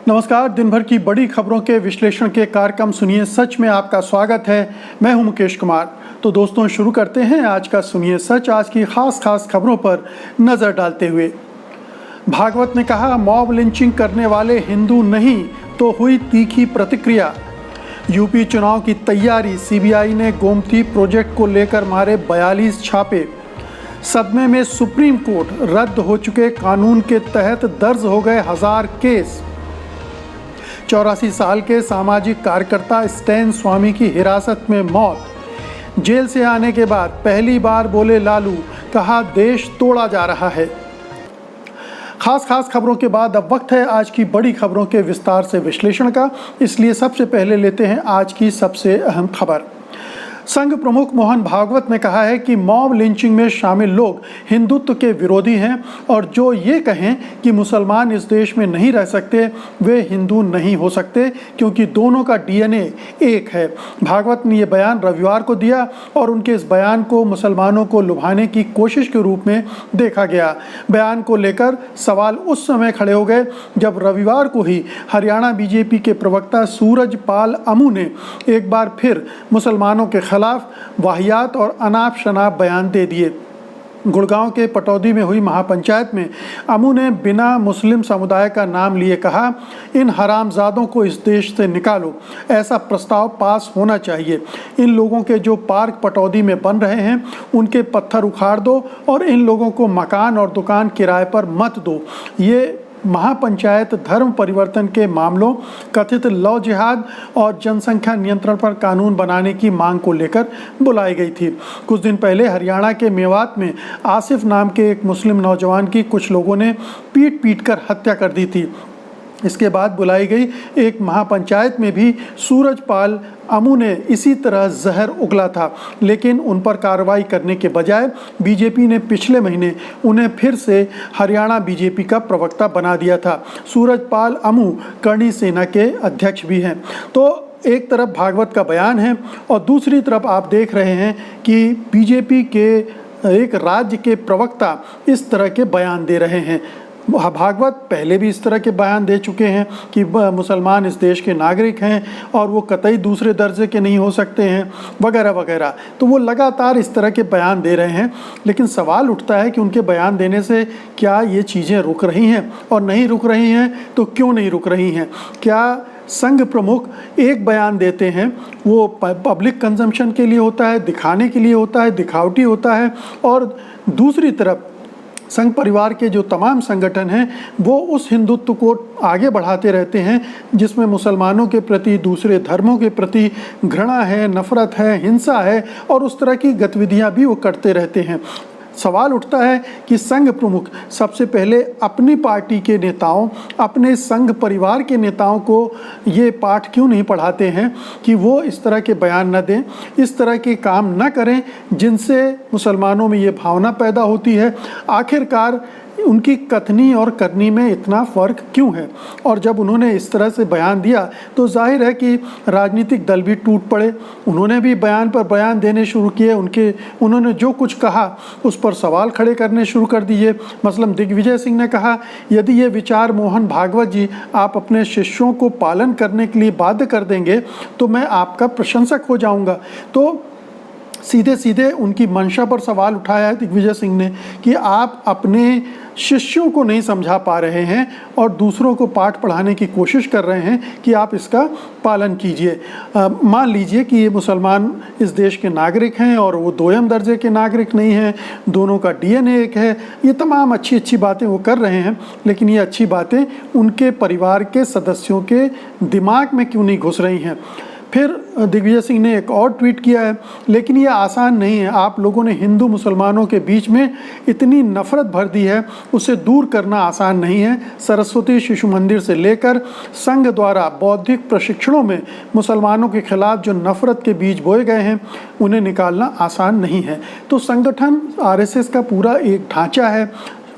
नमस्कार। दिन भर की बड़ी खबरों के विश्लेषण के कार्यक्रम सुनिए सच में आपका स्वागत है। मैं हूं मुकेश कुमार। तो दोस्तों शुरू करते हैं आज का सुनिए सच। आज की खास खबरों पर नजर डालते हुए भागवत ने कहा, मॉब लिंचिंग करने वाले हिंदू नहीं तो हुई तीखी प्रतिक्रिया। यूपी चुनाव की तैयारी, सीबीआई ने गोमती प्रोजेक्ट को लेकर मारे 42 छापे। सदमे में सुप्रीम कोर्ट, रद्द हो चुके कानून के तहत दर्ज हो गए 1000 केस। 84 साल के सामाजिक कार्यकर्ता स्टैन स्वामी की हिरासत में मौत। जेल से आने के बाद पहली बार बोले लालू, कहा देश तोड़ा जा रहा है। खास खबरों के बाद अब वक्त है आज की बड़ी खबरों के विस्तार से विश्लेषण का। इसलिए सबसे पहले लेते हैं आज की सबसे अहम खबर। संघ प्रमुख मोहन भागवत ने कहा है कि मॉब लिंचिंग में शामिल लोग हिंदुत्व के विरोधी हैं और जो ये कहें कि मुसलमान इस देश में नहीं रह सकते वे हिंदू नहीं हो सकते, क्योंकि दोनों का डीएनए एक है। भागवत ने ये बयान रविवार को दिया और उनके इस बयान को मुसलमानों को लुभाने की कोशिश के रूप में देखा गया। बयान को लेकर सवाल उस समय खड़े हो गए जब रविवार को ही हरियाणा बीजेपी के प्रवक्ता सूरज पाल अमू ने एक बार फिर मुसलमानों के खिलाफ वाहियात और अनाप शनाप बयान दे दिए। गुड़गांव के पटौदी में हुई महापंचायत में अमू ने बिना मुस्लिम समुदाय का नाम लिए कहा, इन हरामजादों को इस देश से निकालो, ऐसा प्रस्ताव पास होना चाहिए। इन लोगों के जो पार्क पटौदी में बन रहे हैं उनके पत्थर उखाड़ दो और इन लोगों को मकान और दुकान किराए पर मत दो। ये महापंचायत धर्म परिवर्तन के मामलों, कथित लव जिहाद और जनसंख्या नियंत्रण पर कानून बनाने की मांग को लेकर बुलाई गई थी। कुछ दिन पहले हरियाणा के मेवात में आसिफ नाम के एक मुस्लिम नौजवान की कुछ लोगों ने पीट कर हत्या कर दी थी। इसके बाद बुलाई गई एक महापंचायत में भी सूरजपाल अमू ने इसी तरह जहर उगला था, लेकिन उन पर कार्रवाई करने के बजाय बीजेपी ने पिछले महीने उन्हें फिर से हरियाणा बीजेपी का प्रवक्ता बना दिया था। सूरजपाल अमू करणी सेना के अध्यक्ष भी हैं। तो एक तरफ भागवत का बयान है और दूसरी तरफ आप देख रहे हैं कि बीजेपी के एक राज्य के प्रवक्ता इस तरह के बयान दे रहे हैं। भागवत पहले भी इस तरह के बयान दे चुके हैं कि मुसलमान इस देश के नागरिक हैं और वो कतई दूसरे दर्जे के नहीं हो सकते हैं वगैरह वगैरह। तो वो लगातार इस तरह के बयान दे रहे हैं, लेकिन सवाल उठता है कि उनके बयान देने से क्या ये चीज़ें रुक रही हैं, और नहीं रुक रही हैं तो क्यों नहीं रुक रही हैं। क्या संघ प्रमुख एक बयान देते हैं वो पब्लिक कंजम्पशन के लिए होता है, दिखाने के लिए होता है, दिखावटी होता है, और दूसरी तरफ संघ परिवार के जो तमाम संगठन हैं वो उस हिंदुत्व को आगे बढ़ाते रहते हैं जिसमें मुसलमानों के प्रति, दूसरे धर्मों के प्रति घृणा है, नफरत है, हिंसा है, और उस तरह की गतिविधियां भी वो करते रहते हैं। सवाल उठता है कि संघ प्रमुख सबसे पहले अपनी पार्टी के नेताओं, अपने संघ परिवार के नेताओं को ये पाठ क्यों नहीं पढ़ाते हैं कि वो इस तरह के बयान न दें, इस तरह के काम न करें जिनसे मुसलमानों में ये भावना पैदा होती है। आखिरकार उनकी कथनी और करनी में इतना फ़र्क क्यों है। और जब उन्होंने इस तरह से बयान दिया तो जाहिर है कि राजनीतिक दल भी टूट पड़े। उन्होंने भी बयान पर बयान देने शुरू किए। उन्होंने जो कुछ कहा उस पर सवाल खड़े करने शुरू कर दिए। मसलन दिग्विजय सिंह ने कहा, यदि ये विचार मोहन भागवत जी आप अपने शिष्यों को पालन करने के लिए बाध्य कर देंगे तो मैं आपका प्रशंसक हो जाऊँगा। तो सीधे उनकी मंशा पर सवाल उठाया है दिग्विजय सिंह ने कि आप अपने शिष्यों को नहीं समझा पा रहे हैं और दूसरों को पाठ पढ़ाने की कोशिश कर रहे हैं कि आप इसका पालन कीजिए। मान लीजिए कि ये मुसलमान इस देश के नागरिक हैं और वो दोयम दर्जे के नागरिक नहीं हैं, दोनों का डीएनए एक है। ये तमाम अच्छी बातें वो कर रहे हैं, लेकिन ये अच्छी बातें उनके परिवार के सदस्यों के दिमाग में क्यों नहीं घुस रही हैं। फिर दिग्विजय सिंह ने एक और ट्वीट किया है, लेकिन ये आसान नहीं है। आप लोगों ने हिंदू मुसलमानों के बीच में इतनी नफरत भर दी है, उसे दूर करना आसान नहीं है। सरस्वती शिशु मंदिर से लेकर संघ द्वारा बौद्धिक प्रशिक्षणों में मुसलमानों के खिलाफ जो नफरत के बीज बोए गए हैं उन्हें निकालना आसान नहीं है। तो संगठन आरएसएस का पूरा एक ढांचा है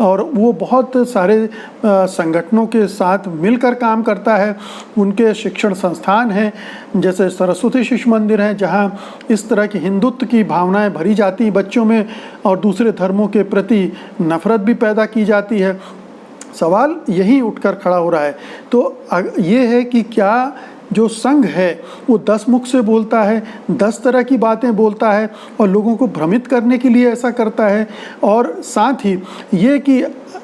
और वो बहुत सारे संगठनों के साथ मिलकर काम करता है। उनके शिक्षण संस्थान हैं, जैसे सरस्वती शिशु मंदिर हैं, जहाँ इस तरह की हिंदुत्व की भावनाएं भरी जाती बच्चों में और दूसरे धर्मों के प्रति नफरत भी पैदा की जाती है। सवाल यही उठकर खड़ा हो रहा है। तो ये है कि क्या जो संघ है वो 10 मुख से बोलता है, 10 तरह की बातें बोलता है और लोगों को भ्रमित करने के लिए ऐसा करता है, और साथ ही ये कि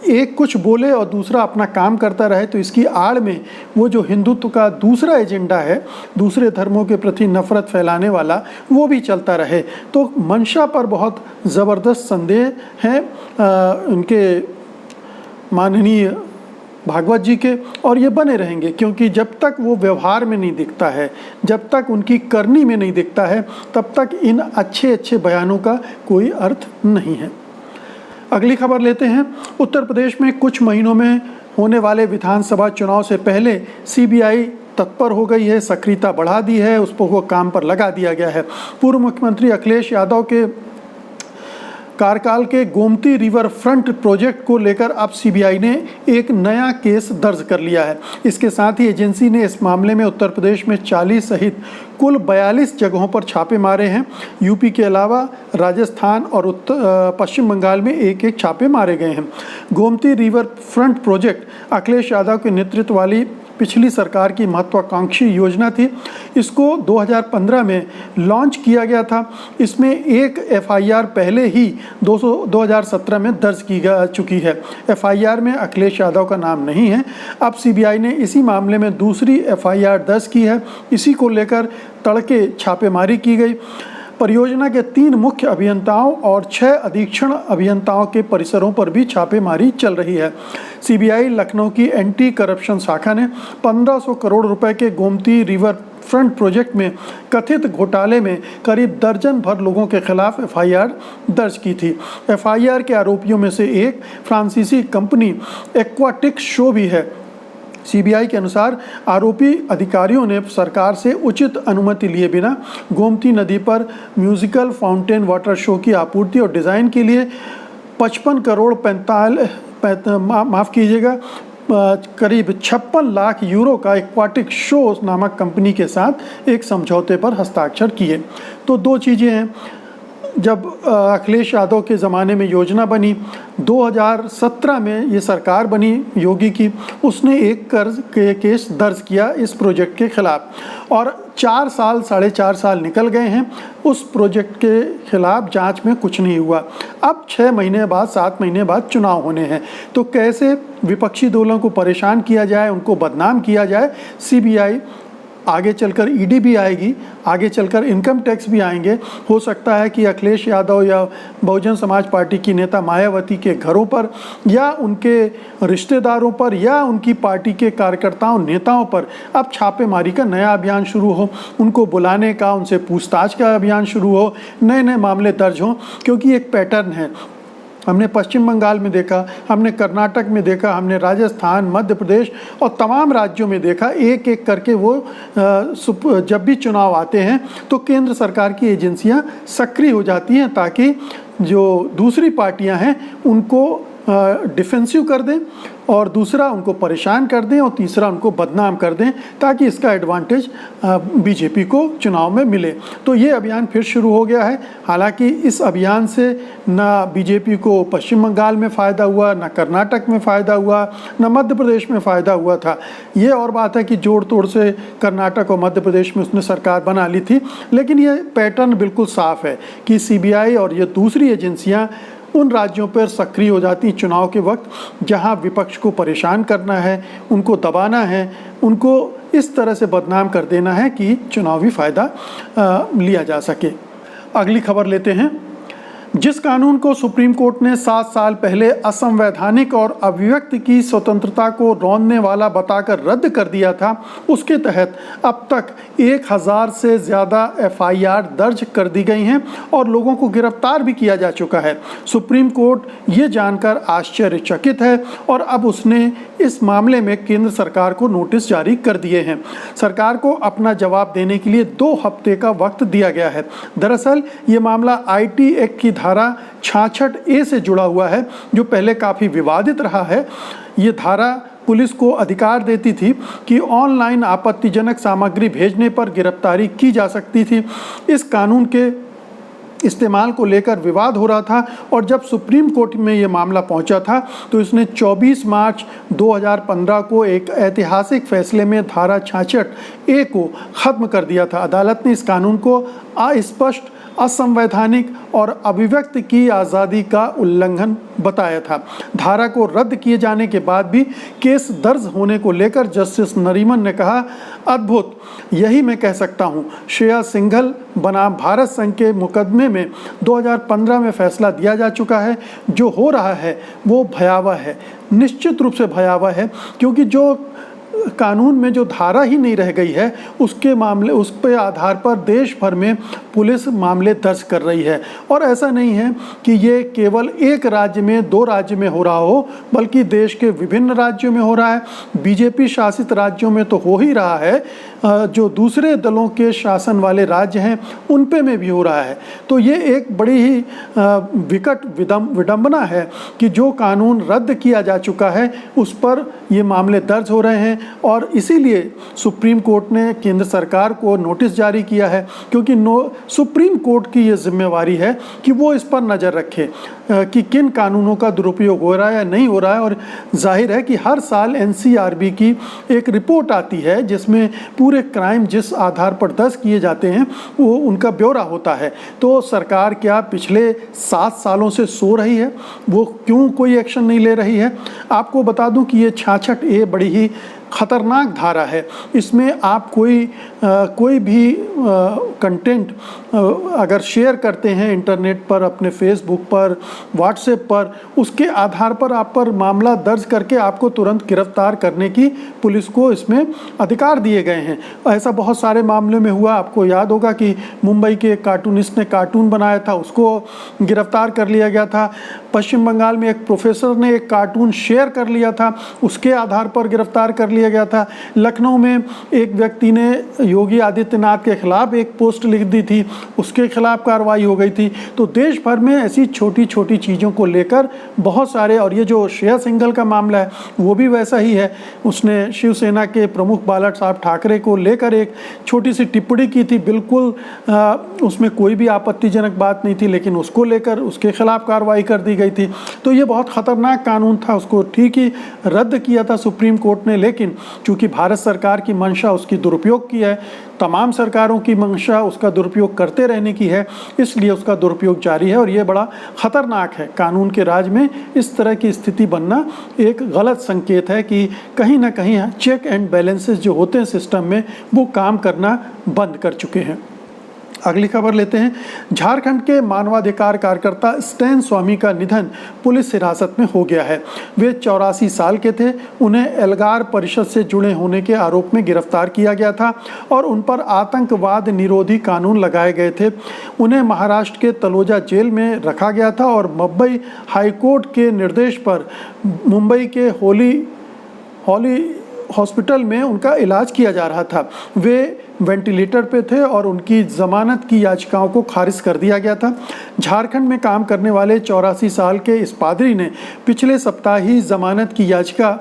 एक कुछ बोले और दूसरा अपना काम करता रहे, तो इसकी आड़ में वो जो हिंदुत्व का दूसरा एजेंडा है, दूसरे धर्मों के प्रति नफरत फैलाने वाला, वो भी चलता रहे। तो मंशा पर बहुत ज़बरदस्त संदेह हैं उनके माननीय भागवत जी के, और ये बने रहेंगे, क्योंकि जब तक वो व्यवहार में नहीं दिखता है, जब तक उनकी करनी में नहीं दिखता है, तब तक इन अच्छे अच्छे बयानों का कोई अर्थ नहीं है। अगली खबर लेते हैं। उत्तर प्रदेश में कुछ महीनों में होने वाले विधानसभा चुनाव से पहले सीबीआई तत्पर हो गई है, सक्रियता बढ़ा दी है, उस पर वो काम पर लगा दिया गया है। पूर्व मुख्यमंत्री अखिलेश यादव के कार्यकाल के गोमती रिवर फ्रंट प्रोजेक्ट को लेकर अब सीबीआई ने एक नया केस दर्ज कर लिया है। इसके साथ ही एजेंसी ने इस मामले में उत्तर प्रदेश में 40 सहित कुल 42 जगहों पर छापे मारे हैं। यूपी के अलावा राजस्थान और पश्चिम बंगाल में एक एक छापे मारे गए हैं। Gomti river front project Akhilesh Yadav के नेतृत्व वाली पिछली सरकार की महत्वाकांक्षी योजना थी। इसको 2015 में लॉन्च किया गया था। इसमें एक एफआईआर पहले ही 2017 में दर्ज की जा चुकी है। एफआईआर में अखिलेश यादव का नाम नहीं है। अब सीबीआई ने इसी मामले में दूसरी एफआईआर दर्ज की है। इसी को लेकर तड़के छापेमारी की गई। परियोजना के 3 मुख्य अभियंताओं और 6 अधीक्षण अभियंताओं के परिसरों पर भी छापेमारी चल रही है। सीबीआई लखनऊ की एंटी करप्शन शाखा ने 1500 करोड़ रुपए के गोमती रिवर फ्रंट प्रोजेक्ट में कथित घोटाले में करीब दर्जन भर लोगों के खिलाफ एफआईआर दर्ज की थी। एफआईआर के आरोपियों में से एक फ्रांसीसी कंपनी एक्वाटिक शो भी है। सीबीआई के अनुसार आरोपी अधिकारियों ने सरकार से उचित अनुमति लिए बिना गोमती नदी पर म्यूजिकल फाउंटेन वाटर शो की आपूर्ति और डिज़ाइन के लिए 55 करोड़ करीब 56 लाख यूरो का एक्वाटिक शो नामक कंपनी के साथ एक समझौते पर हस्ताक्षर किए। तो 2 चीज़ें हैं। जब अखिलेश यादव के ज़माने में योजना बनी, 2017 में ये सरकार बनी योगी की, उसने एक कर्ज के केस दर्ज किया इस प्रोजेक्ट के खिलाफ, और 4 साल 4.5 साल निकल गए हैं। उस प्रोजेक्ट के खिलाफ जांच में कुछ नहीं हुआ। अब 6 महीने बाद 7 महीने बाद चुनाव होने हैं, तो कैसे विपक्षी दलों को परेशान किया जाए, उनको बदनाम किया जाए। सीबीआई आगे चलकर ईडी भी आएगी, आगे चलकर इनकम टैक्स भी आएंगे। हो सकता है कि अखिलेश यादव या बहुजन समाज पार्टी की नेता मायावती के घरों पर या उनके रिश्तेदारों पर या उनकी पार्टी के कार्यकर्ताओं नेताओं पर अब छापेमारी का नया अभियान शुरू हो, उनको बुलाने का, उनसे पूछताछ का अभियान शुरू हो, नए नए मामले दर्ज हों। क्योंकि एक पैटर्न है, हमने पश्चिम बंगाल में देखा, हमने कर्नाटक में देखा, हमने राजस्थान, मध्य प्रदेश और तमाम राज्यों में देखा। एक एक करके वो जब भी चुनाव आते हैं तो केंद्र सरकार की एजेंसियां सक्रिय हो जाती हैं, ताकि जो दूसरी पार्टियां हैं उनको डिफेंसिव कर दें, और दूसरा उनको परेशान कर दें, और तीसरा उनको बदनाम कर दें, ताकि इसका एडवांटेज बीजेपी को चुनाव में मिले। तो ये अभियान फिर शुरू हो गया है। हालांकि इस अभियान से ना बीजेपी को पश्चिम बंगाल में फ़ायदा हुआ, ना कर्नाटक में फ़ायदा हुआ, ना मध्य प्रदेश में फ़ायदा हुआ था। ये और बात है कि जोड़ तोड़ से कर्नाटक और मध्य प्रदेश में उसने सरकार बना ली थी, लेकिन ये पैटर्न बिल्कुल साफ है कि सीबीआई और ये दूसरी एजेंसियाँ उन राज्यों पर सक्रिय हो जाती चुनाव के वक्त जहां विपक्ष को परेशान करना है, उनको दबाना है, उनको इस तरह से बदनाम कर देना है कि चुनावी फ़ायदा लिया जा सके। अगली खबर लेते हैं। जिस कानून को सुप्रीम कोर्ट ने 7 साल पहले असंवैधानिक और अभिव्यक्ति की स्वतंत्रता को रौंदने वाला बताकर रद्द कर दिया था, उसके तहत अब तक 1000 से ज़्यादा एफआईआर दर्ज कर दी गई हैं और लोगों को गिरफ्तार भी किया जा चुका है। सुप्रीम कोर्ट ये जानकर आश्चर्यचकित है और अब उसने इस मामले में केंद्र सरकार को नोटिस जारी कर दिए हैं। सरकार को अपना जवाब देने के लिए 2 हफ्ते का वक्त दिया गया है। दरअसल ये मामला आईटी एक्ट की धारा 66A से जुड़ा हुआ है, जो पहले काफ़ी विवादित रहा है। ये धारा पुलिस को अधिकार देती थी कि ऑनलाइन आपत्तिजनक सामग्री भेजने पर गिरफ्तारी की जा सकती थी। इस कानून के इस्तेमाल को लेकर विवाद हो रहा था और जब सुप्रीम कोर्ट में ये मामला पहुंचा था तो इसने 24 मार्च 2015 को एक ऐतिहासिक फैसले में धारा 66A को ख़त्म कर दिया था। अदालत ने इस कानून को अस्पष्ट, असंवैधानिक और अभिव्यक्ति की आज़ादी का उल्लंघन बताया था। धारा को रद्द किए जाने के बाद भी केस दर्ज होने को लेकर जस्टिस नरीमन ने कहा, अद्भुत, यही मैं कह सकता हूँ। श्रेया सिंघल बनाम भारत संघ के मुकदमे में 2015 में फैसला दिया जा चुका है। जो हो रहा है वो भयावह है, निश्चित रूप से भयावह है, क्योंकि जो कानून में जो धारा ही नहीं रह गई है उसके मामले, उस पे आधार पर देश भर में पुलिस मामले दर्ज कर रही है। और ऐसा नहीं है कि ये केवल एक राज्य में, दो राज्य में हो रहा हो, बल्कि देश के विभिन्न राज्यों में हो रहा है। बीजेपी शासित राज्यों में तो हो ही रहा है, जो दूसरे दलों के शासन वाले राज्य हैं उन पे में भी हो रहा है। तो ये एक बड़ी ही विकट विडंबना है कि जो कानून रद्द किया जा चुका है उस पर ये मामले दर्ज हो रहे हैं। और इसीलिए सुप्रीम कोर्ट ने केंद्र सरकार को नोटिस जारी किया है, क्योंकि सुप्रीम कोर्ट की ये जिम्मेवारी है कि वो इस पर नज़र रखे कि किन कानूनों का दुरुपयोग हो रहा है या नहीं हो रहा है। और जाहिर है कि हर साल NCRB की एक रिपोर्ट आती है जिसमें पूरे क्राइम जिस आधार पर दर्ज किए जाते हैं वो उनका ब्यौरा होता है। तो सरकार क्या पिछले 7 सालों से सो रही है? वो क्यों कोई एक्शन नहीं ले रही है? आपको बता दूं कि ये 66A बड़ी ही ख़तरनाक धारा है। इसमें आप कोई भी कंटेंट अगर शेयर करते हैं इंटरनेट पर, अपने फेसबुक पर, व्हाट्सएप पर, उसके आधार पर आप पर मामला दर्ज करके आपको तुरंत गिरफ्तार करने की पुलिस को इसमें अधिकार दिए गए हैं। ऐसा बहुत सारे मामलों में हुआ। आपको याद होगा कि मुंबई के एक कार्टूनिस्ट ने कार्टून बनाया था, उसको गिरफ्तार कर लिया गया था। पश्चिम बंगाल में एक प्रोफेसर ने एक कार्टून शेयर कर लिया था, उसके आधार पर गिरफ्तार कर लिया गया था। लखनऊ में एक व्यक्ति ने योगी आदित्यनाथ के खिलाफ एक पोस्ट लिख दी थी, उसके खिलाफ कार्रवाई हो गई थी। तो देश भर में ऐसी छोटी छोटी चीज़ों को लेकर बहुत सारे, और ये जो श्रेया सिंघल का मामला है वो भी वैसा ही है। उसने शिवसेना के प्रमुख बाला साहब ठाकरे को लेकर एक छोटी सी टिप्पणी की थी, बिल्कुल उसमें कोई भी आपत्तिजनक बात नहीं थी, लेकिन उसको लेकर उसके खिलाफ कार्रवाई कर दी गई थी। तो ये बहुत ख़तरनाक कानून था, उसको ठीक ही रद्द किया था सुप्रीम कोर्ट ने। लेकिन चूंकि भारत सरकार की मंशा उसकी दुरुपयोग की है, तमाम सरकारों की मंशा उसका दुरुपयोग करते रहने की है, इसलिए उसका दुरुपयोग जारी है। और ये बड़ा ख़तरनाक है। कानून के राज में इस तरह की स्थिति बनना एक गलत संकेत है कि कहीं ना कहीं चेक एंड बैलेंसेस जो होते हैं सिस्टम में वो काम करना बंद कर चुके हैं। अगली खबर लेते हैं। झारखंड के मानवाधिकार कार्यकर्ता स्टैन स्वामी का निधन पुलिस हिरासत में हो गया है। वे 84 साल के थे। उन्हें एल्गार परिषद से जुड़े होने के आरोप में गिरफ्तार किया गया था और उन पर आतंकवाद निरोधी कानून लगाए गए थे। उन्हें महाराष्ट्र के तलोजा जेल में रखा गया था और मुंबई हाईकोर्ट के निर्देश पर मुंबई के हॉली हॉस्पिटल में उनका इलाज किया जा रहा था। वे वेंटिलेटर पे थे और उनकी जमानत की याचिकाओं को खारिज कर दिया गया था। झारखंड में काम करने वाले 84 साल के इस पादरी ने पिछले सप्ताह ही जमानत की याचिका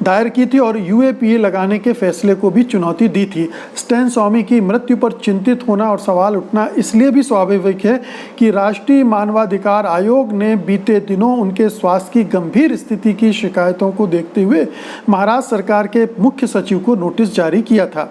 दायर की थी और UAPA लगाने के फैसले को भी चुनौती दी थी। स्टैन स्वामी की मृत्यु पर चिंतित होना और सवाल उठना इसलिए भी स्वाभाविक है कि राष्ट्रीय मानवाधिकार आयोग ने बीते दिनों उनके स्वास्थ्य की गंभीर स्थिति की शिकायतों को देखते हुए महाराष्ट्र सरकार के मुख्य सचिव को नोटिस जारी किया था।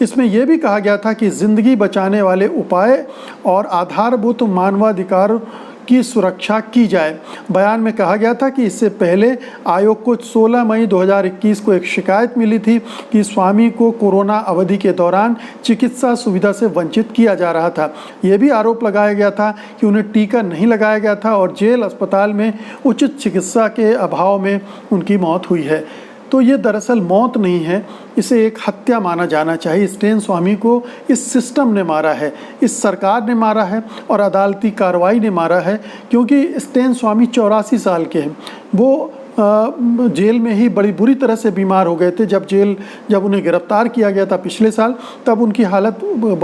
इसमें यह भी कहा गया था कि जिंदगी बचाने वाले उपाय और आधारभूत मानवाधिकार की सुरक्षा की जाए। बयान में कहा गया था कि इससे पहले आयोग को 16 मई 2021 को एक शिकायत मिली थी कि स्वामी को कोरोना अवधि के दौरान चिकित्सा सुविधा से वंचित किया जा रहा था। यह भी आरोप लगाया गया था कि उन्हें टीका नहीं लगाया गया था और जेल अस्पताल में उचित चिकित्सा के अभाव में उनकी मौत हुई है। तो ये दरअसल मौत नहीं है, इसे एक हत्या माना जाना चाहिए। स्टैन स्वामी को इस सिस्टम ने मारा है, इस सरकार ने मारा है और अदालती कार्रवाई ने मारा है, क्योंकि स्टैन स्वामी 84 साल के हैं। वो जेल में ही बड़ी बुरी तरह से बीमार हो गए थे। जब उन्हें गिरफ्तार किया गया था पिछले साल, तब उनकी हालत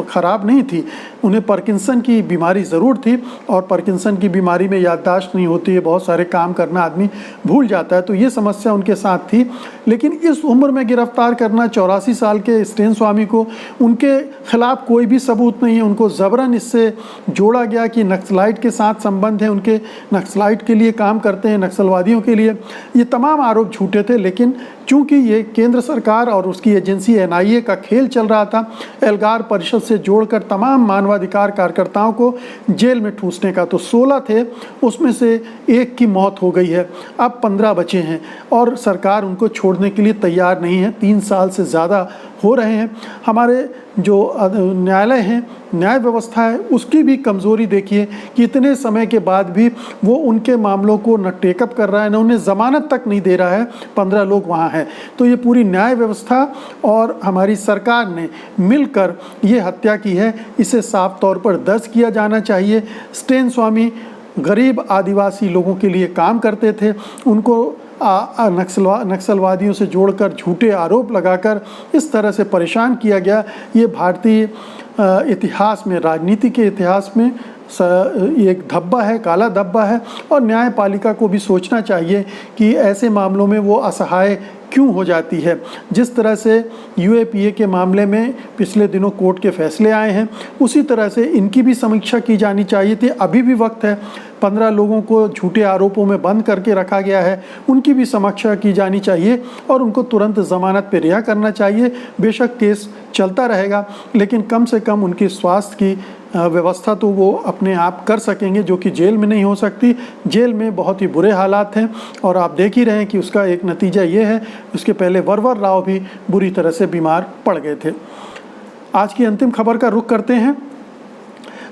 ख़राब नहीं थी। उन्हें पार्किंसन की बीमारी ज़रूर थी, और पार्किंसन की बीमारी में याददाश्त नहीं होती है, बहुत सारे काम करना आदमी भूल जाता है, तो ये समस्या उनके साथ थी। लेकिन इस उम्र में गिरफ्तार करना 84 साल के स्टेन स्वामी को, उनके खिलाफ कोई भी सबूत नहीं है, उनको ज़बरन इससे जोड़ा गया कि नक्सलाइट के साथ संबंध है, उनके नक्सलाइट के लिए काम करते हैं, नक्सलवादियों के लिए। ये तमाम आरोप झूठे थे, लेकिन चूंकि ये केंद्र सरकार और उसकी एजेंसी NIA का खेल चल रहा था, एल्गार परिषद से जोड़कर तमाम मानवाधिकार कार्यकर्ताओं को जेल में ठूंसने का, तो 16 थे, उसमें से एक की मौत हो गई है, अब 15 बचे हैं और सरकार उनको छोड़ने के लिए तैयार नहीं है। 3 साल से ज़्यादा हो रहे हैं। हमारे जो न्यायालय हैं, न्याय व्यवस्था है, उसकी भी कमज़ोरी देखिए कि इतने समय के बाद भी वो उनके मामलों को न टेकअप कर रहा है, न उन्हें ज़मानत तक नहीं दे रहा है। 15 लोग वहाँ हैं। तो ये पूरी न्याय व्यवस्था और हमारी सरकार ने मिलकर ये हत्या की है, इसे साफ तौर पर दर्ज किया जाना चाहिए। स्टेन स्वामी गरीब आदिवासी लोगों के लिए काम करते थे, उनको नक्सलवादियों से जोड़कर झूठे आरोप लगाकर इस तरह से परेशान किया गया। ये भारतीय इतिहास में, राजनीति के इतिहास में एक धब्बा है, काला धब्बा है, और न्यायपालिका को भी सोचना चाहिए कि ऐसे मामलों में वो असहाय क्यों हो जाती है। जिस तरह से UAPA के मामले में पिछले दिनों कोर्ट के फैसले आए हैं, उसी तरह से इनकी भी समीक्षा की जानी चाहिए थी। अभी भी वक्त है। 15 लोगों को झूठे आरोपों में बंद करके रखा गया है, उनकी भी समीक्षा की जानी चाहिए और उनको तुरंत ज़मानत पर रिहा करना चाहिए। बेशक केस चलता रहेगा, लेकिन कम से कम उनकी स्वास्थ्य की व्यवस्था तो वो अपने आप कर सकेंगे, जो कि जेल में नहीं हो सकती। जेल में बहुत ही बुरे हालात हैं, और आप देख ही रहे हैं कि उसका एक नतीजा ये है। उसके पहले वरवर राव भी बुरी तरह से बीमार पड़ गए थे। आज की अंतिम खबर का रुख करते हैं।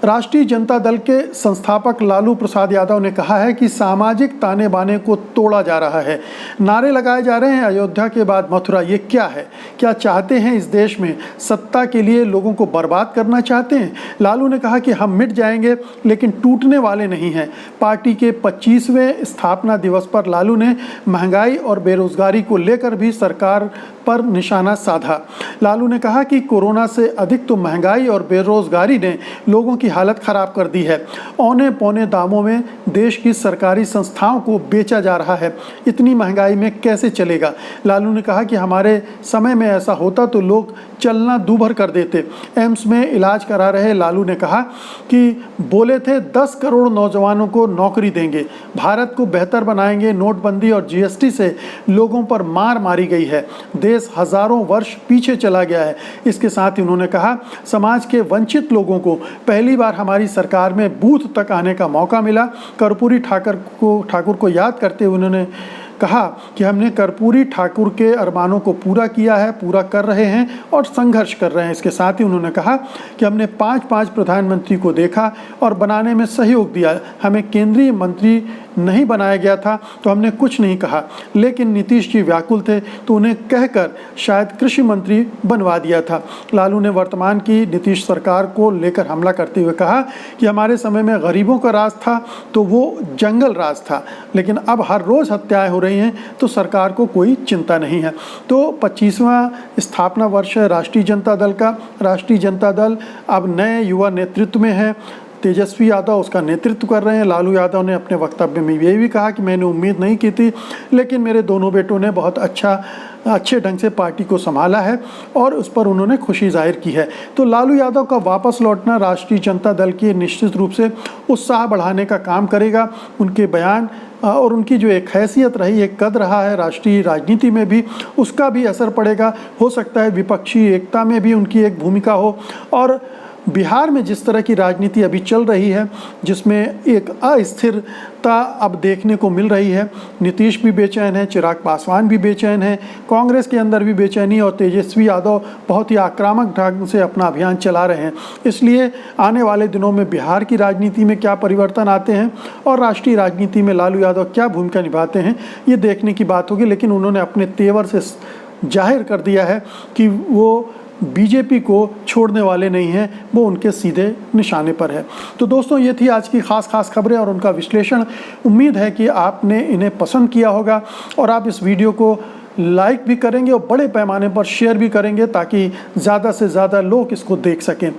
राष्ट्रीय जनता दल के संस्थापक लालू प्रसाद यादव ने कहा है कि सामाजिक ताने बाने को तोड़ा जा रहा है। नारे लगाए जा रहे हैं, अयोध्या के बाद मथुरा। ये क्या है? क्या चाहते हैं इस देश में? सत्ता के लिए लोगों को बर्बाद करना चाहते हैं? लालू ने कहा कि हम मिट जाएंगे, लेकिन टूटने वाले नहीं हैं। पार्टी के 25वें स्थापना दिवस पर लालू ने महंगाई और बेरोजगारी को लेकर भी सरकार पर निशाना साधा। लालू ने कहा कि कोरोना से अधिक तो महंगाई और बेरोजगारी ने लोगों की हालत खराब कर दी है। औने पौने दामों में देश की सरकारी संस्थाओं को बेचा जा रहा है। इतनी महंगाई में कैसे चलेगा? लालू ने कहा कि हमारे समय में ऐसा होता तो लोग चलना दूभर कर देते। एम्स में इलाज करा रहे लालू ने कहा कि बोले थे 10 करोड़ नौजवानों को नौकरी देंगे, भारत को बेहतर बनाएंगे। नोटबंदी और GST से लोगों पर मार मारी गई है, देश हजारों वर्ष पीछे चला गया है। इसके साथ ही उन्होंने कहा समाज के वंचित लोगों को पहली बार हमारी सरकार में बूथ तक आने का मौका मिला। कर्पूरी ठाकुर को याद करते हुए उन्होंने कहा कि हमने कर्पूरी ठाकुर के अरमानों को पूरा किया है, पूरा कर रहे हैं और संघर्ष कर रहे हैं। इसके साथ ही उन्होंने कहा कि हमने 5 प्रधानमंत्री को देखा और बनाने में सहयोग दिया। हमें केंद्रीय मंत्री नहीं बनाया गया था तो हमने कुछ नहीं कहा, लेकिन नीतीश जी व्याकुल थे तो उन्हें कहकर शायद कृषि मंत्री बनवा दिया था। लालू ने वर्तमान की नीतीश सरकार को लेकर हमला करते हुए कहा कि हमारे समय में गरीबों का राज था तो वो जंगल राज था, लेकिन अब हर रोज़ हत्याएं हो रही हैं तो सरकार को कोई चिंता नहीं है। तो 25वां स्थापना वर्ष है राष्ट्रीय जनता दल का। राष्ट्रीय जनता दल अब नए युवा नेतृत्व में है। तेजस्वी यादव उसका नेतृत्व कर रहे हैं। लालू यादव ने अपने वक्तव्य में ये भी कहा कि मैंने उम्मीद नहीं की थी, लेकिन मेरे दोनों बेटों ने बहुत अच्छे ढंग से पार्टी को संभाला है और उस पर उन्होंने खुशी जाहिर की है। तो लालू यादव का वापस लौटना राष्ट्रीय जनता दल की निश्चित रूप से उत्साह बढ़ाने का काम करेगा। उनके बयान और उनकी जो एक हैसियत रही, एक कद रहा है राष्ट्रीय राजनीति में भी, उसका भी असर पड़ेगा। हो सकता है विपक्षी एकता में भी उनकी एक भूमिका हो। और बिहार में जिस तरह की राजनीति अभी चल रही है, जिसमें एक अस्थिरता अब देखने को मिल रही है, नीतीश भी बेचैन है, चिराग पासवान भी बेचैन है, कांग्रेस के अंदर भी बेचैनी, और तेजस्वी यादव बहुत ही आक्रामक ढंग से अपना अभियान चला रहे हैं। इसलिए आने वाले दिनों में बिहार की राजनीति में क्या परिवर्तन आते हैं और राष्ट्रीय राजनीति में लालू यादव क्या भूमिका निभाते हैं, ये देखने की बात होगी। लेकिन उन्होंने अपने तेवर से जाहिर कर दिया है कि वो बीजेपी को छोड़ने वाले नहीं हैं, वो उनके सीधे निशाने पर है। तो दोस्तों, ये थी आज की खास खबरें और उनका विश्लेषण। उम्मीद है कि आपने इन्हें पसंद किया होगा और आप इस वीडियो को लाइक भी करेंगे और बड़े पैमाने पर शेयर भी करेंगे ताकि ज़्यादा से ज़्यादा लोग इसको देख सकें।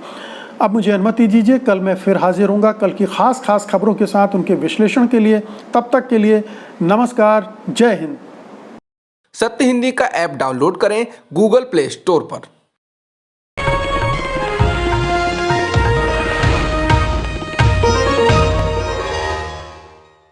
अब मुझे अनुमति दीजिए, कल मैं फिर हाजिर होऊंगा कल की खास खबरों के साथ, उनके विश्लेषण के लिए। तब तक के लिए नमस्कार, जय हिंद। सत्य हिंदी का ऐप डाउनलोड करें गूगल प्ले स्टोर पर।